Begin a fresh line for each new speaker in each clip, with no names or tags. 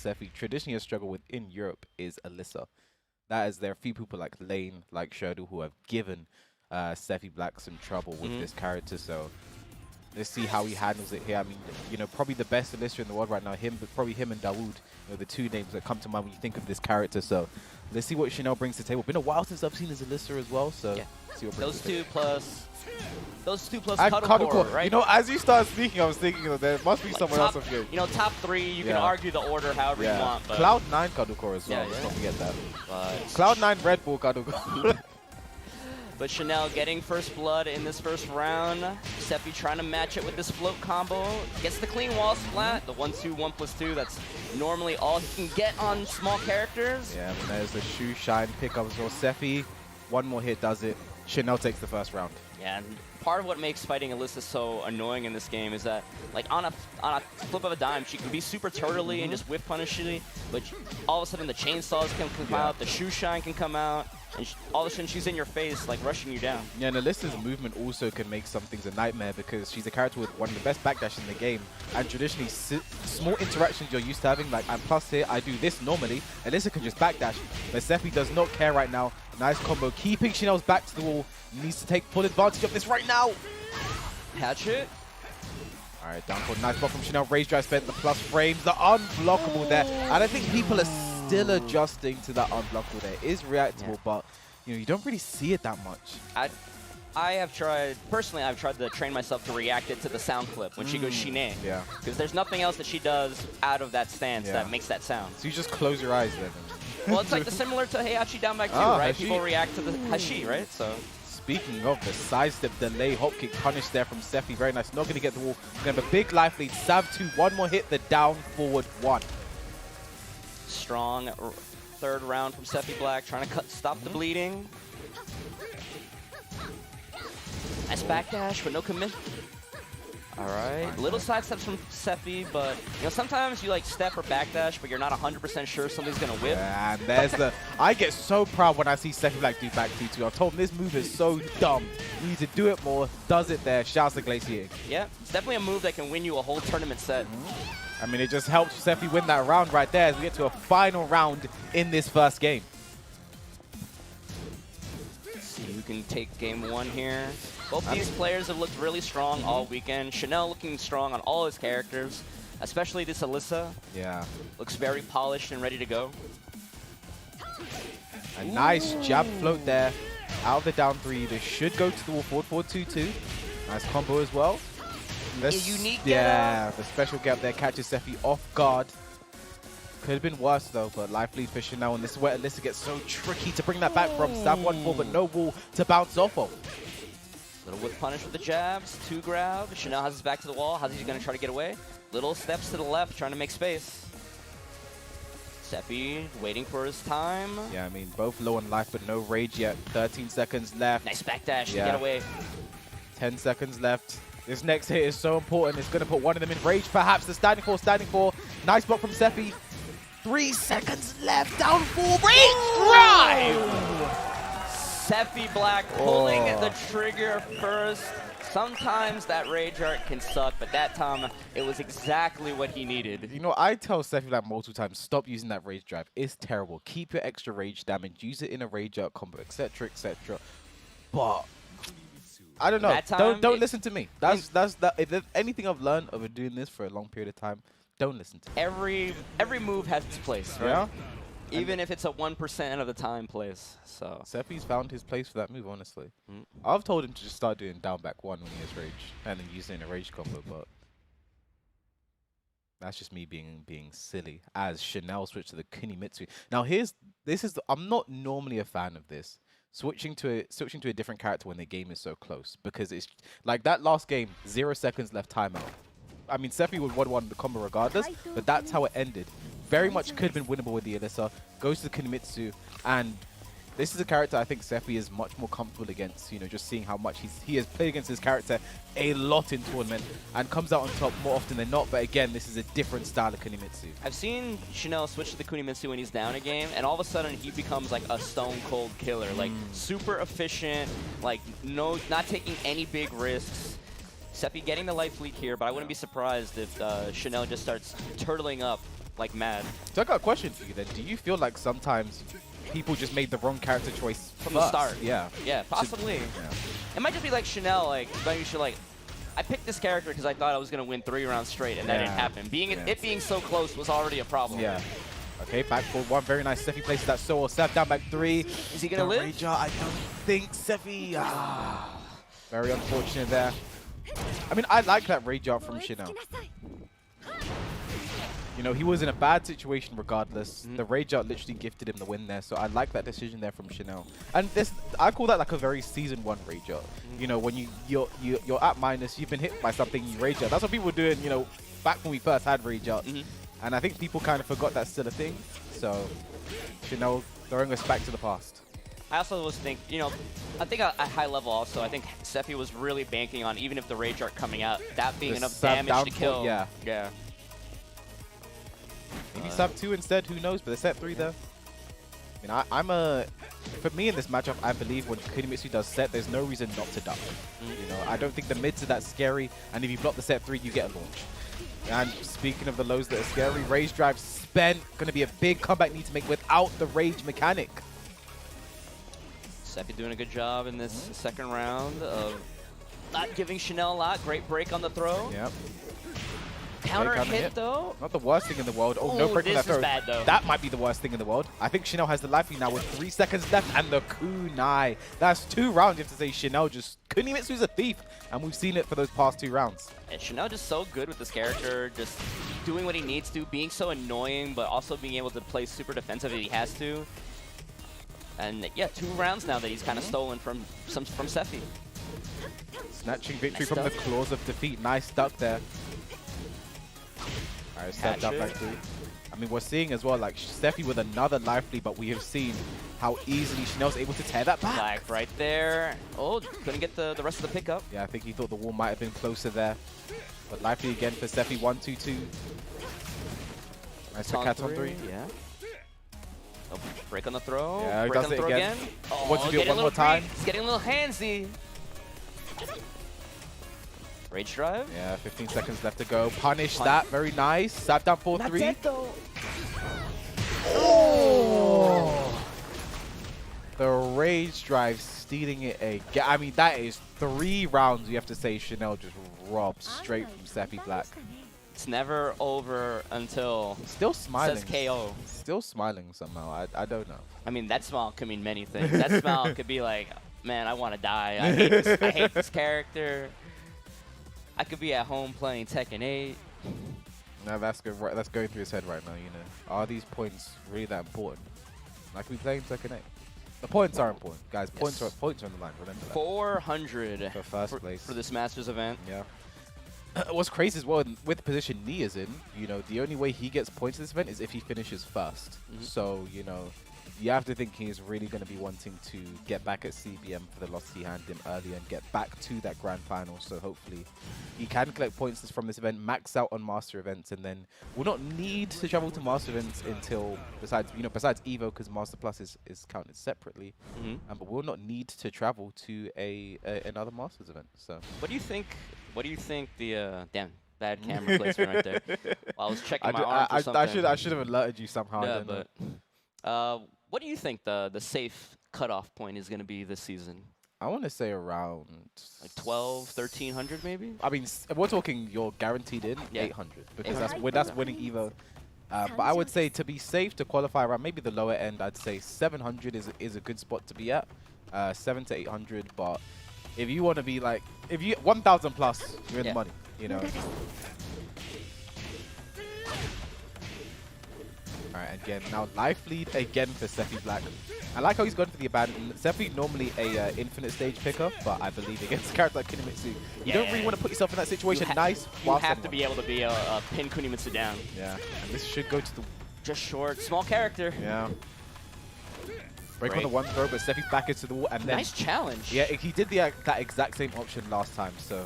that Sephi traditionally has struggled with in Europe is Alyssa. That is, there are a few people like Lane, like Showdown, who have given SephiBlack some trouble with this character. So let's see how he handles it here. I mean, you know, probably the best Alyssa in the world right now. Probably him and Dawood, you know, the two names that come to mind when you think of this character. So let's see what Chanel brings to the table. Been a while since I've seen his Alyssa as well. So
yeah.
see what
Those two plus
and
Cuddlecore, right?
You know, as you start speaking, I was thinking there must be
like
someone else of good.
You know, top 3, you can argue the order however you want. But
Cloud9 Cuddlecore as well, let's not forget that.
But
Cloud9 Red Bull Cuddlecore.
But Chanel getting first blood in this first round. Sephi trying to match it with this float combo. Gets the clean wall splat. The 1-2, 1+2. That's normally all he can get on small characters.
Yeah, and there's the shoe shine pickup as well. Sephi, one more hit does it. Chanel takes the first round.
Yeah, and part of what makes fighting Alyssa so annoying in this game is that, like, on a flip of a dime, she can be super turtley and just whiff punishly, but all of a sudden the chainsaws can come out, the shoe shine can come out, and all of a sudden she's in your face, like, rushing you down.
Yeah, and Alyssa's movement also can make some things a nightmare because she's a character with one of the best backdashes in the game, and traditionally small interactions you're used to having, like, I'm plus here, I do this normally, Alyssa can just backdash, but Sephi does not care right now. Nice combo, keeping Chanel's back to the wall. Needs to take full advantage of this right now.
Hatchet.
All right, down for a nice block from Chanel. Rage drive spent the plus frames, the unblockable there. And I think people are still adjusting to that unblockable there. It is reactable, but you know, you don't really see it that much.
I have tried, personally, I've tried to train myself to react it to the sound clip when she goes Shine.
Yeah.
Because there's nothing else that she does out of that stance that makes that sound.
So you just close your eyes then.
Well, it's like similar to Heihachi down back 2, right?
Hashi.
People react to the Hashi, right? So.
Speaking of the sidestep delay, hop kick punish there from Sephi. Very nice. Not going to get the wall. Going to have a big life lead. Sav 2, one more hit. The down forward 1.
Strong third round from SephiBlack, trying to stop the bleeding. Nice backdash, but no commit. All right, little side steps from Sephi, but you know sometimes you like step or backdash, but you're not 100% sure something's gonna whip.
Yeah, and there's the. I get so proud when I see SephiBlack do back 2-2. I've told him this move is so dumb. You need to do it more. Does it there? Shouts to Glacier.
Yeah, it's definitely a move that can win you a whole tournament set.
I mean, it just helps Sephi win that round right there as we get to a final round in this first game.
Let's see who can take game 1 here. Both these players have looked really strong all weekend. Chanel looking strong on all his characters, especially this Alyssa.
Yeah.
Looks very polished and ready to go.
A nice jab float there. Out of the down 3. This should go to the wall forward 4-2-2. Nice combo as well.
A unique get up.
The special get up there catches Sephi off guard. Could have been worse though, but life lead for Chanel, and this is where Alyssa gets so tricky to bring that back from. Stab 1-4, but no wall to bounce off of.
Little whip punish with the jabs, 2 grab. Chanel has his back to the wall. How's he going to try to get away? Little steps to the left, trying to make space. Sephi waiting for his time.
Yeah, I mean, both low on life, but no rage yet. 13 seconds left.
Nice backdash to get away.
10 seconds left. This next hit is so important. It's going to put one of them in rage, perhaps. The standing 4. Nice block from Sephi. 3 seconds left. Down 4. Rage drive!
SephiBlack pulling the trigger first. Sometimes that rage art can suck, but that time it was exactly what he needed.
You know, I tell SephiBlack multiple times, stop using that rage drive. It's terrible. Keep your extra rage damage. Use it in a rage art combo, etc., etc. But I don't know. Don't listen to me. That's if there's anything I've learned over doing this for a long period of time, don't listen to me.
Every move has its place, right?
Yeah.
Even if it's a 1% of the time place. So
Sephi's found his place for that move, honestly. I've told him to just start doing down back 1 when he has rage, and then use it in a rage combo, but that's just me being silly. As Chanel switched to the Kunimitsu. Now I'm not normally a fan of this. Switching to a different character when the game is so close, because it's like that last game, 0 seconds left timeout. I mean, Sephi would 1-1 the combo regardless, but that's how it ended. Very much could have been winnable with the Alyssa. Goes to the Kunimitsu, and this is a character I think Sephi is much more comfortable against. You know, just seeing how much he has played against this character a lot in tournament, and comes out on top more often than not. But again, this is a different style of Kunimitsu.
I've seen Chanel switch to the Kunimitsu when he's down a game, and all of a sudden he becomes like a stone cold killer, like super efficient, like not taking any big risks. Sephi getting the life leak here, but I wouldn't be surprised if Chanel just starts turtling up like mad.
So I got a question for you then. Do you feel like sometimes people just made the wrong character choice
From the start.
Yeah.
Yeah, possibly.
Yeah.
It might just be like Chanel, like, maybe you should, like, I picked this character because I thought I was going to win 3 rounds straight, and that didn't happen. It being so close was already a problem.
Yeah. Okay, back forward one. Very nice. Sephi places that soul. Seth down back 3.
Is he going to live?
Rager, I don't think Sephi. Very unfortunate there. I mean, I like that Rager from Chanel. You know, he was in a bad situation regardless. The Rager literally gifted him the win there, so I like that decision there from Chanel. And this, I call that like a very season 1 Rager. You know, when you're at minus, you've been hit by something, you Rager. That's what people were doing, you know, back when we first had Rager. And I think people kind of forgot that's still a thing. So, Chanel throwing us back to the past.
I also was think, you know, I think at high level also, I think Sephi was really banking on, even if the Rage Art coming out, that being enough damage to kill.
Yeah.
Yeah.
Maybe sub 2 instead, who knows? But the set 3 there. I mean, for me in this matchup, I believe when Kunimitsu does set, there's no reason not to duck. You know, I don't think the mids are that scary, and if you block the set 3, you get a launch. And speaking of the lows that are scary, Rage Drive spent, going to be a big comeback need to make without the Rage mechanic.
Sephi doing a good job in this second round of not giving Chanel a lot. Great break on the throw.
Yep.
Counter hit though.
Not the worst thing in the world. Oh, no break on that throw.
Bad, though.
That might be the worst thing in the world. I think Chanel has the life lead now with 3 seconds left and the kunai. That's 2 rounds. You have to say Chanel just... Kunimitsu's a thief, and we've seen it for those past 2 rounds.
And Chanel just so good with this character, just doing what he needs to, being so annoying, but also being able to play super defensive if he has to. And yeah, 2 rounds now that he's kind of stolen from Sephi.
Snatching victory from the claws of defeat. Nice duck there. Alright, Seth down back 3. I mean, we're seeing as well, like, Sephi with another life lead, but we have seen how easily Chanel's able to tear that back.
Black right there. Oh, couldn't get the rest of the pickup.
Yeah, I think he thought the wall might have been closer there. But life lead again for Sephi, 1-2-2. Nice cat on 3.
Yeah. Oh, break on the throw.
Yeah, he
break
does
on the
it
throw
again.
Oh,
Wants to do it one more time.
He's getting a little handsy. Rage Drive.
Yeah, 15 seconds left to go. Punish that. Very nice. Sat down 4-3.
Not dead, though.
Oh! The Rage Drive stealing it again. I mean, that is 3 rounds you have to say Chanel just robbed straight from SephiBlack.
It's never over until
Still smiling.
says KO.
Still smiling somehow. I don't know.
I mean, that smile could mean many things. That smile could be like, man, I want to die. I hate this character. I could be at home playing Tekken 8.
Now that's going through his head right now, you know. Are these points really that important? Like we playing Tekken 8. The points are important, guys. Points are on the line. Remember that.
400
for first place
for this Masters event.
Yeah. What's crazy as well, with the position Ni is in, you know, the only way he gets points in this event is if he finishes first. So, you know, you have to think he's really going to be wanting to get back at CBM for the loss he handed him earlier and get back to that grand final. So hopefully he can collect points from this event, max out on master events, and then will not need to travel to master events until, besides Evo, because Master Plus is counted separately, but will not need to travel to another Masters event. So
what do you think? What do you think the damn bad camera placement right there? Well, I was checking my arm for something.
I should have alerted you somehow.
Yeah, but what do you think the safe cutoff point is going to be this season?
I want to say around
like 12, 1300 maybe.
I mean, if we're talking you're guaranteed in 800 because
800?
that's winning Evo. But I would say to be safe to qualify around maybe the lower end, I'd say 700 is a good spot to be at. 7 to 800, but if you want to be like, if you 1,000 plus, you're in the money, you know. Alright, again, now life lead again for SephiBlack. I like how he's gone for the abandonment. Sephi normally a infinite stage picker, but I believe against a character like Kunimitsu, you don't really want to put yourself in that situation.
You have to be able to be a pin Kunimitsu down.
Yeah, and this should go to the...
Just short, small character.
Yeah. Break on the one throw, but Sephi's back into the wall, and then...
Nice challenge.
Yeah, he did that exact same option last time, so...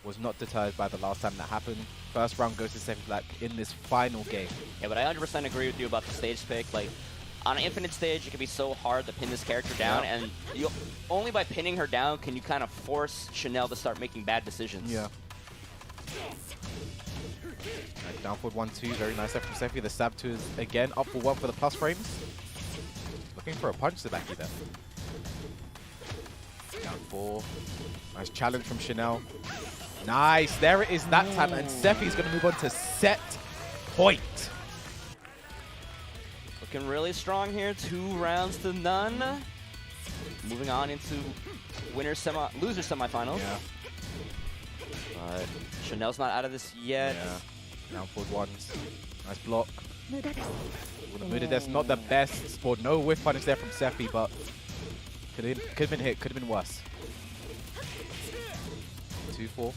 Was not deterred by the last time that happened. First round goes to SephiBlack in this final game.
Yeah, but I 100% agree with you about the stage pick. Like, on an infinite stage, it can be so hard to pin this character down, and only by pinning her down can you kind of force Chanel to start making bad decisions.
Yeah. Nice down forward 1-2. Very nice there from Sephi. The stab 2 is again up for 1 for the plus frames. Looking for a punch to back you there. Down 4. Nice challenge from Chanel. Nice. There it is that time. And Sephi's going to move on to set point.
Looking really strong here. 2 rounds to none. Moving on into loser semifinals.
Yeah.
But Chanel's not out of this yet.
Yeah. Down forward 1s. Nice block. That's not the best sport. No whiff punish there from Sephi, but could have been hit. Could have been worse. 2-4.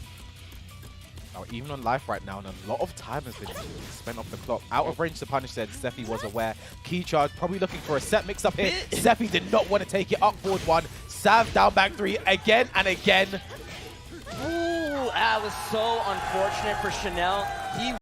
Now, even on life right now, and a lot of time has been spent off the clock. Out of range to punish said Sephi was aware. Key charge, probably looking for a set mix up here. Sephi did not want to take it up forward 1. Sav down back 3 again and again.
Ooh, that was so unfortunate for Chanel. He